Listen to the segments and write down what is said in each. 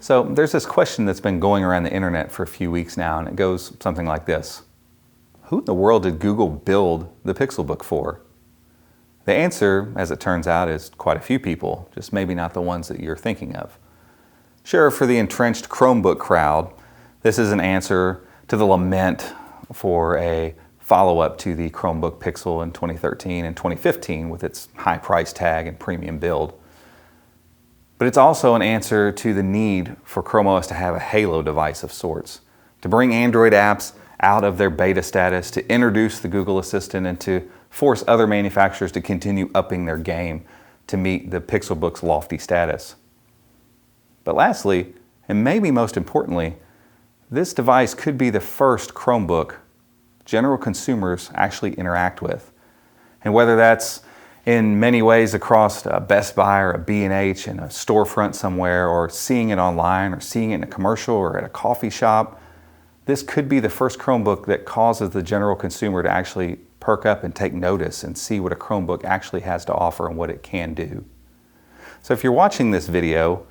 So there's this question that's been going around the internet for a few weeks now, and it goes something like this. Who in the world did Google build the Pixelbook for? The answer, as it turns out, is quite a few people, just maybe not the ones that you're thinking of. Sure, for the entrenched Chromebook crowd, this is an answer to the lament for a follow-up to the Chromebook Pixel in 2013 and 2015 with its high price tag and premium build. But it's also an answer to the need for Chrome OS to have a halo device of sorts, to bring Android apps out of their beta status, to introduce the Google Assistant, and to force other manufacturers to continue upping their game to meet the Pixelbook's lofty status. But lastly, and maybe most importantly, this device could be the first Chromebook general consumers actually interact with. And whether that's in many ways across a Best Buy or a B&H in a storefront somewhere, or seeing it online, or seeing it in a commercial or at a coffee shop, this could be the first Chromebook that causes the general consumer to actually perk up and take notice and see what a Chromebook actually has to offer and what it can do. So if you're watching this video,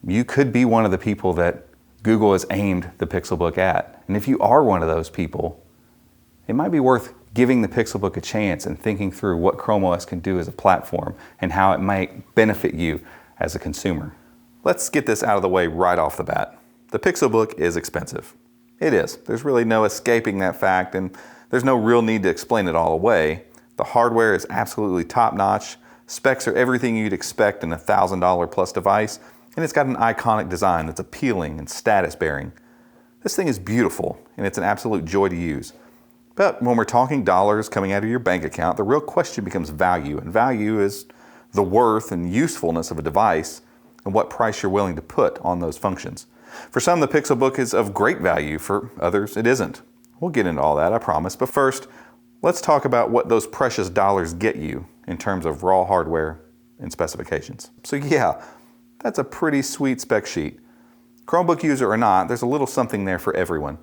you could be one of the people that Google has aimed the Pixelbook at. And if you are one of those people, it might be worth giving the Pixelbook a chance and thinking through what Chrome OS can do as a platform and how it might benefit you as a consumer. Let's get this out of the way right off the bat. The Pixelbook is expensive. It is. There's really no escaping that fact, and there's no real need to explain it all away. The hardware is absolutely top-notch. Specs are everything you'd expect in a $1,000 plus device, and it's got an iconic design that's appealing and status-bearing. This thing is beautiful, and it's an absolute joy to use. But when we're talking dollars coming out of your bank account, the real question becomes value, and value is the worth and usefulness of a device and what price you're willing to put on those functions. For some, the Pixelbook is of great value. For others, it isn't. We'll get into all that, I promise. But first, let's talk about what those precious dollars get you in terms of raw hardware and specifications. So yeah, that's a pretty sweet spec sheet. Chromebook user or not, there's a little something there for everyone.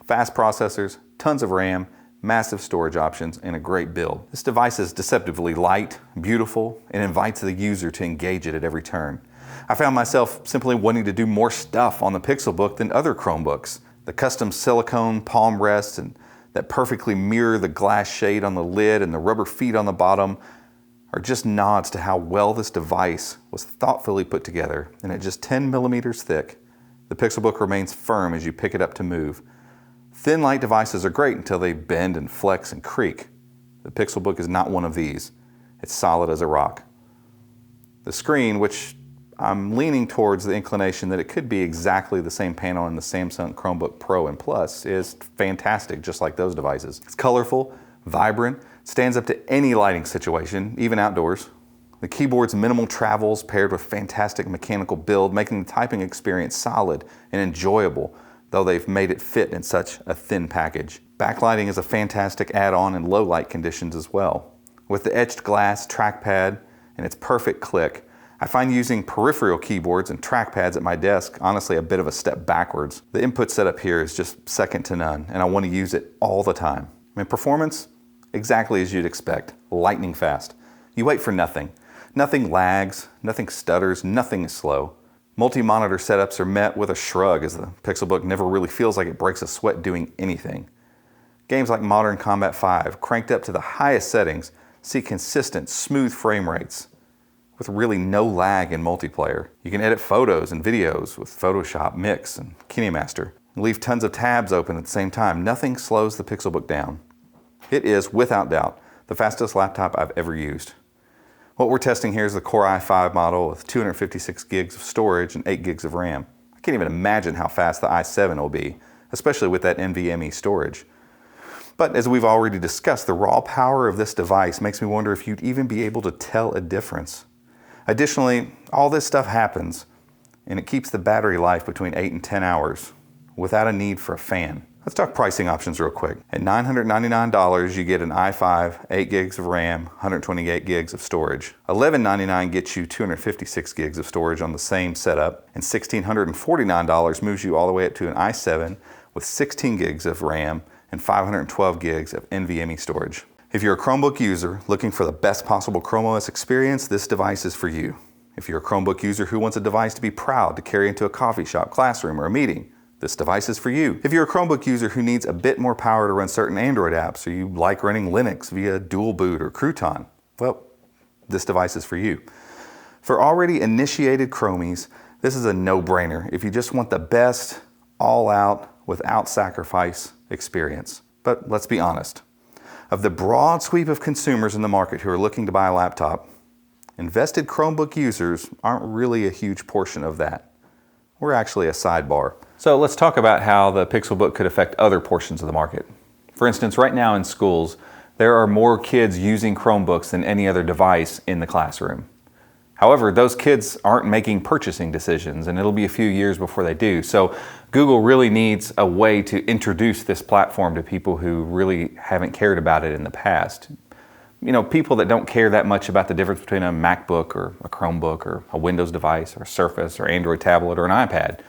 Fast processors, tons of RAM, massive storage options, and a great build. This device is deceptively light, beautiful, and invites the user to engage it at every turn. I found myself simply wanting to do more stuff on the Pixelbook than other Chromebooks. The custom silicone palm rests and that perfectly mirror the glass shade on the lid and the rubber feet on the bottom are just nods to how well this device was thoughtfully put together. And at just 10 millimeters thick, the Pixelbook remains firm as you pick it up to move. Thin, light devices are great until they bend and flex and creak. The Pixelbook is not one of these. It's solid as a rock. The screen, which I'm leaning towards the inclination that it could be exactly the same panel in the Samsung Chromebook Pro and Plus, is fantastic, just like those devices. It's colorful, vibrant, stands up to any lighting situation, even outdoors. The keyboard's minimal travels paired with fantastic mechanical build, making the typing experience solid and enjoyable, though they've made it fit in such a thin package. Backlighting is a fantastic add-on in low light conditions as well. With the etched glass trackpad and its perfect click, I find using peripheral keyboards and trackpads at my desk honestly a bit of a step backwards. The input setup here is just second to none, and I want to use it all the time. Performance, exactly as you'd expect, lightning fast. You wait for nothing. Nothing lags, nothing stutters, nothing is slow. Multi-monitor setups are met with a shrug, as the Pixelbook never really feels like it breaks a sweat doing anything. Games like Modern Combat 5, cranked up to the highest settings, see consistent, smooth frame rates with really no lag in multiplayer. You can edit photos and videos with Photoshop, Mix, and KineMaster. Leave tons of tabs open at the same time. Nothing slows the Pixelbook down. It is, without doubt, the fastest laptop I've ever used. What we're testing here is the Core i5 model with 256 gigs of storage and 8 gigs of RAM. I can't even imagine how fast the i7 will be, especially with that NVMe storage. But as we've already discussed, the raw power of this device makes me wonder if you'd even be able to tell a difference. Additionally, all this stuff happens, and it keeps the battery life between 8 and 10 hours without a need for a fan. Let's talk pricing options real quick. At $999, you get an i5, 8 gigs of RAM, 128 gigs of storage. $1,199 gets you 256 gigs of storage on the same setup, and $1,649 moves you all the way up to an i7 with 16 gigs of RAM and 512 gigs of NVMe storage. If you're a Chromebook user looking for the best possible Chrome OS experience, this device is for you. If you're a Chromebook user who wants a device to be proud to carry into a coffee shop, classroom, or a meeting, this device is for you. If you're a Chromebook user who needs a bit more power to run certain Android apps, or you like running Linux via dual boot or Crouton, well, this device is for you. For already initiated Chromies, this is a no-brainer if you just want the best, all-out, without sacrifice experience. But let's be honest. Of the broad sweep of consumers in the market who are looking to buy a laptop, invested Chromebook users aren't really a huge portion of that. We're actually a sidebar. So let's talk about how the Pixelbook could affect other portions of the market. For instance, right now in schools, there are more kids using Chromebooks than any other device in the classroom. However, those kids aren't making purchasing decisions, and it'll be a few years before they do. So Google really needs a way to introduce this platform to people who really haven't cared about it in the past. You know, people that don't care that much about the difference between a MacBook or a Chromebook or a Windows device or a Surface or Android tablet or an iPad.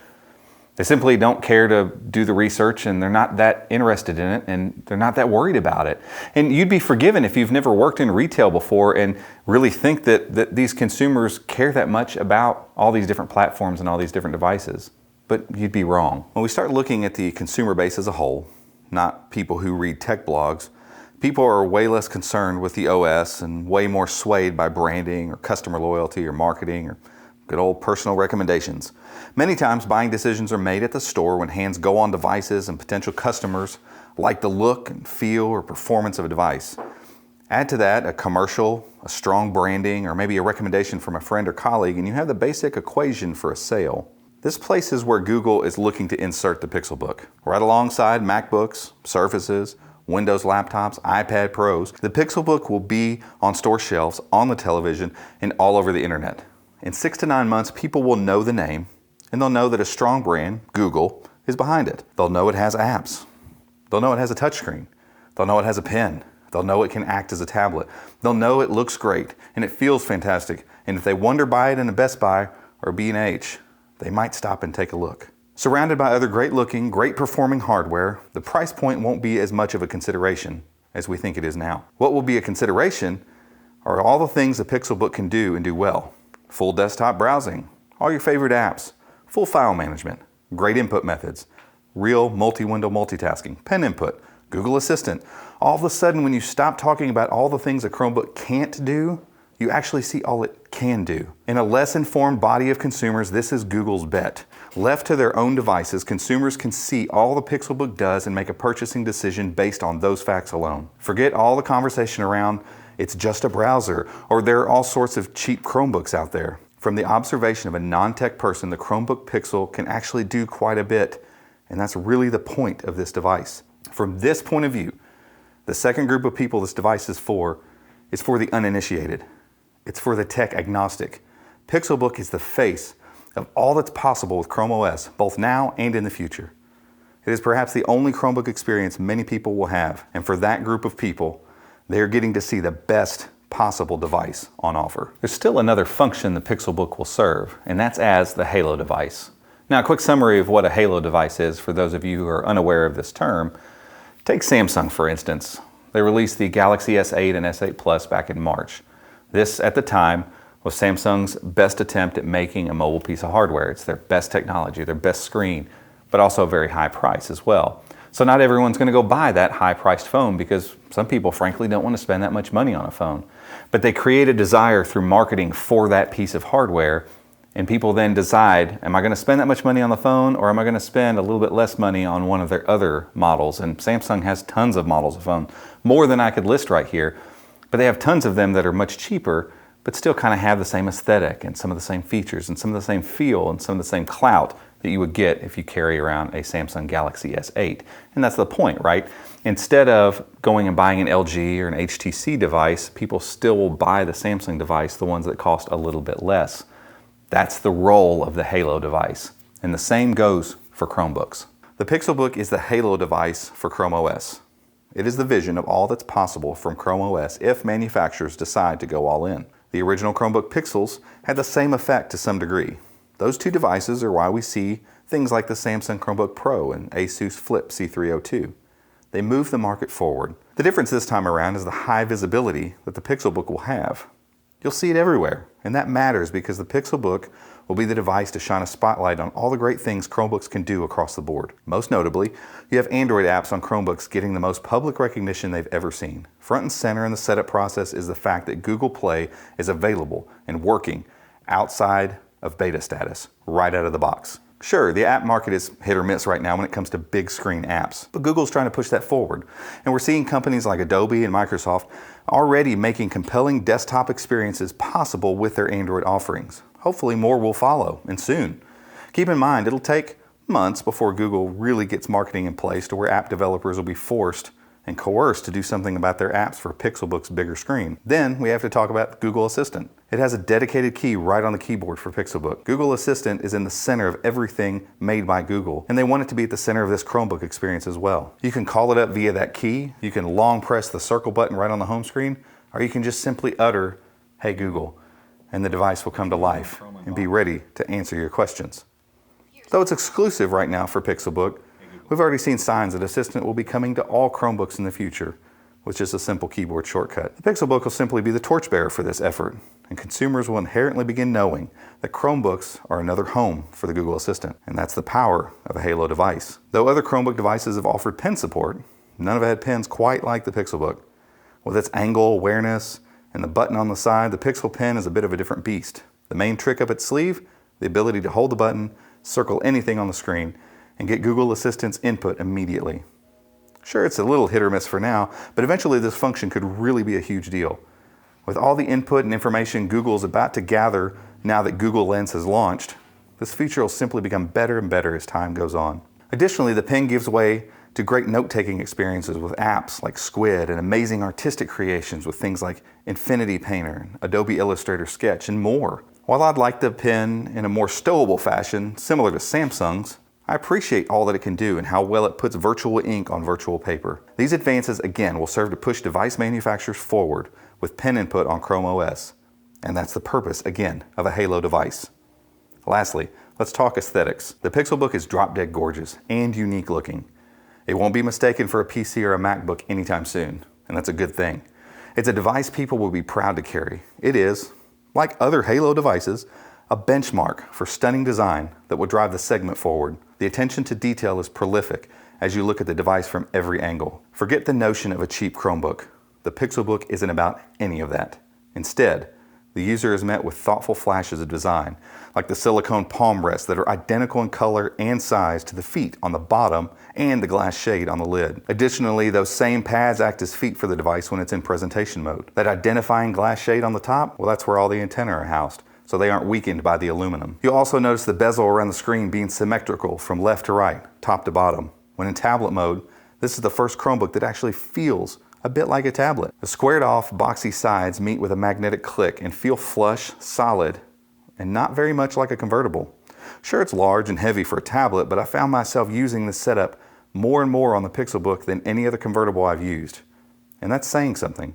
They simply don't care to do the research, and they're not that interested in it, and they're not that worried about it. And you'd be forgiven if you've never worked in retail before and really think that these consumers care that much about all these different platforms and all these different devices. But you'd be wrong. When we start looking at the consumer base as a whole, not people who read tech blogs, people are way less concerned with the OS and way more swayed by branding or customer loyalty or marketing or good old personal recommendations. Many times buying decisions are made at the store when hands go on devices and potential customers like the look and feel or performance of a device. Add to that a commercial, a strong branding, or maybe a recommendation from a friend or colleague, and you have the basic equation for a sale. This place is where Google is looking to insert the Pixelbook. Right alongside MacBooks, Surfaces, Windows laptops, iPad Pros, the Pixelbook will be on store shelves, on the television, and all over the internet. In 6 to 9 months, people will know the name, and they'll know that a strong brand, Google, is behind it. They'll know it has apps. They'll know it has a touchscreen. They'll know it has a pen. They'll know it can act as a tablet. They'll know it looks great, and it feels fantastic. And if they wonder buy it in a Best Buy or B&H, they might stop and take a look. Surrounded by other great-looking, great-performing hardware, the price point won't be as much of a consideration as we think it is now. What will be a consideration are all the things the Pixelbook can do and do well. Full desktop browsing, all your favorite apps, full file management, great input methods, real multi-window multitasking, pen input, Google Assistant. All of a sudden, when you stop talking about all the things a Chromebook can't do, you actually see all it can do. In a less informed body of consumers, this is Google's bet. Left to their own devices, consumers can see all the Pixelbook does and make a purchasing decision based on those facts alone. Forget all the conversation around it's just a browser, or there are all sorts of cheap Chromebooks out there. From the observation of a non-tech person, the Chromebook Pixel can actually do quite a bit, and that's really the point of this device. From this point of view, the second group of people this device is for the uninitiated. It's for the tech agnostic. Pixelbook is the face of all that's possible with Chrome OS, both now and in the future. It is perhaps the only Chromebook experience many people will have, and for that group of people, they are getting to see the best possible device on offer. There's still another function the Pixelbook will serve, and that's as the Halo device. Now, a quick summary of what a Halo device is for those of you who are unaware of this term. Take Samsung, for instance. They released the Galaxy S8 and S8 Plus back in March. This, at the time, was Samsung's best attempt at making a mobile piece of hardware. It's their best technology, their best screen, but also a very high price as well. So not everyone's going to go buy that high-priced phone because some people, frankly, don't want to spend that much money on a phone. But they create a desire through marketing for that piece of hardware, and people then decide, am I going to spend that much money on the phone, or am I going to spend a little bit less money on one of their other models? And Samsung has tons of models of phone, more than I could list right here, but they have tons of them that are much cheaper, but still kind of have the same aesthetic and some of the same features and some of the same feel and some of the same clout that you would get if you carry around a Samsung Galaxy S8. And that's the point, right? Instead of going and buying an LG or an HTC device, people still will buy the Samsung device, the ones that cost a little bit less. That's the role of the Halo device. And the same goes for Chromebooks. The Pixelbook is the Halo device for Chrome OS. It is the vision of all that's possible from Chrome OS if manufacturers decide to go all in. The original Chromebook Pixels had the same effect to some degree. Those two devices are why we see things like the Samsung Chromebook Pro and Asus Flip C302. They move the market forward. The difference this time around is the high visibility that the Pixelbook will have. You'll see it everywhere, and that matters because the Pixelbook will be the device to shine a spotlight on all the great things Chromebooks can do across the board. Most notably, you have Android apps on Chromebooks getting the most public recognition they've ever seen. Front and center in the setup process is the fact that Google Play is available and working outside of beta status, right out of the box. Sure, the app market is hit or miss right now when it comes to big screen apps, but Google's trying to push that forward. And we're seeing companies like Adobe and Microsoft already making compelling desktop experiences possible with their Android offerings. Hopefully more will follow, and soon. Keep in mind, it'll take months before Google really gets marketing in place to where app developers will be forced and coerced to do something about their apps for Pixelbook's bigger screen. Then we have to talk about Google Assistant. It has a dedicated key right on the keyboard for Pixelbook. Google Assistant is in the center of everything made by Google, and they want it to be at the center of this Chromebook experience as well. You can call it up via that key, you can long press the circle button right on the home screen, or you can just simply utter, "Hey Google," and the device will come to life and be ready to answer your questions. Though it's exclusive right now for Pixelbook, we've already seen signs that Assistant will be coming to all Chromebooks in the future with just a simple keyboard shortcut. The Pixelbook will simply be the torchbearer for this effort, and consumers will inherently begin knowing that Chromebooks are another home for the Google Assistant, and that's the power of a Halo device. Though other Chromebook devices have offered pen support, none have had pens quite like the Pixelbook. With its angle awareness and the button on the side, the Pixel pen is a bit of a different beast. The main trick up its sleeve, the ability to hold the button, circle anything on the screen, and get Google Assistant's input immediately. Sure, it's a little hit or miss for now, but eventually this function could really be a huge deal. With all the input and information Google's about to gather now that Google Lens has launched, this feature will simply become better and better as time goes on. Additionally, the pen gives way to great note-taking experiences with apps like Squid and amazing artistic creations with things like Infinity Painter, Adobe Illustrator Sketch, and more. While I'd like the pen in a more stowable fashion, similar to Samsung's, I appreciate all that it can do and how well it puts virtual ink on virtual paper. These advances, again, will serve to push device manufacturers forward with pen input on Chrome OS. And that's the purpose, again, of a Halo device. Lastly, let's talk aesthetics. The Pixelbook is drop-dead gorgeous and unique looking. It won't be mistaken for a PC or a MacBook anytime soon, and that's a good thing. It's a device people will be proud to carry. It is, like other Halo devices, a benchmark for stunning design that will drive the segment forward. The attention to detail is prolific as you look at the device from every angle. Forget the notion of a cheap Chromebook. The Pixelbook isn't about any of that. Instead, the user is met with thoughtful flashes of design, like the silicone palm rests that are identical in color and size to the feet on the bottom and the glass shade on the lid. Additionally, those same pads act as feet for the device when it's in presentation mode. That identifying glass shade on the top, well, that's where all the antennae are housed, so they aren't weakened by the aluminum. You'll also notice the bezel around the screen being symmetrical from left to right, top to bottom. When in tablet mode, this is the first Chromebook that actually feels a bit like a tablet. The squared off, boxy sides meet with a magnetic click and feel flush, solid, and not very much like a convertible. Sure, it's large and heavy for a tablet, but I found myself using this setup more and more on the Pixelbook than any other convertible I've used. And that's saying something.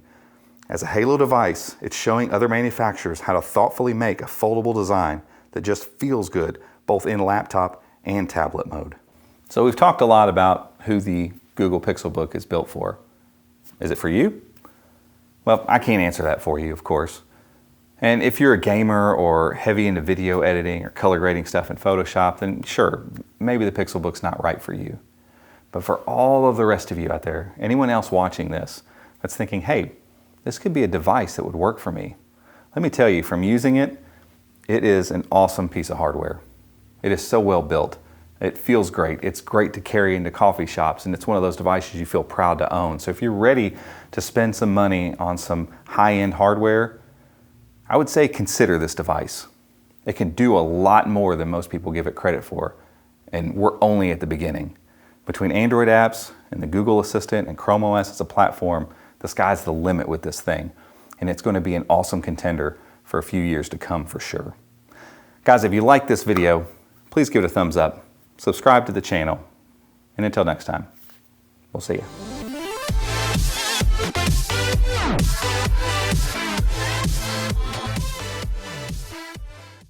As a Halo device, it's showing other manufacturers how to thoughtfully make a foldable design that just feels good, both in laptop and tablet mode. So we've talked a lot about who the Google Pixelbook is built for. Is it for you? Well, I can't answer that for you, of course. And if you're a gamer or heavy into video editing or color grading stuff in Photoshop, then sure, maybe the Pixelbook's not right for you. But for all of the rest of you out there, anyone else watching this that's thinking, hey, this could be a device that would work for me. Let me tell you, from using it, it is an awesome piece of hardware. It is so well built. It feels great. It's great to carry into coffee shops, and it's one of those devices you feel proud to own. So if you're ready to spend some money on some high-end hardware, I would say consider this device. It can do a lot more than most people give it credit for, and we're only at the beginning. Between Android apps and the Google Assistant and Chrome OS as a platform, the sky's the limit with this thing, and it's going to be an awesome contender for a few years to come for sure. Guys, if you like this video, please give it a thumbs up, subscribe to the channel, and until next time, we'll see you.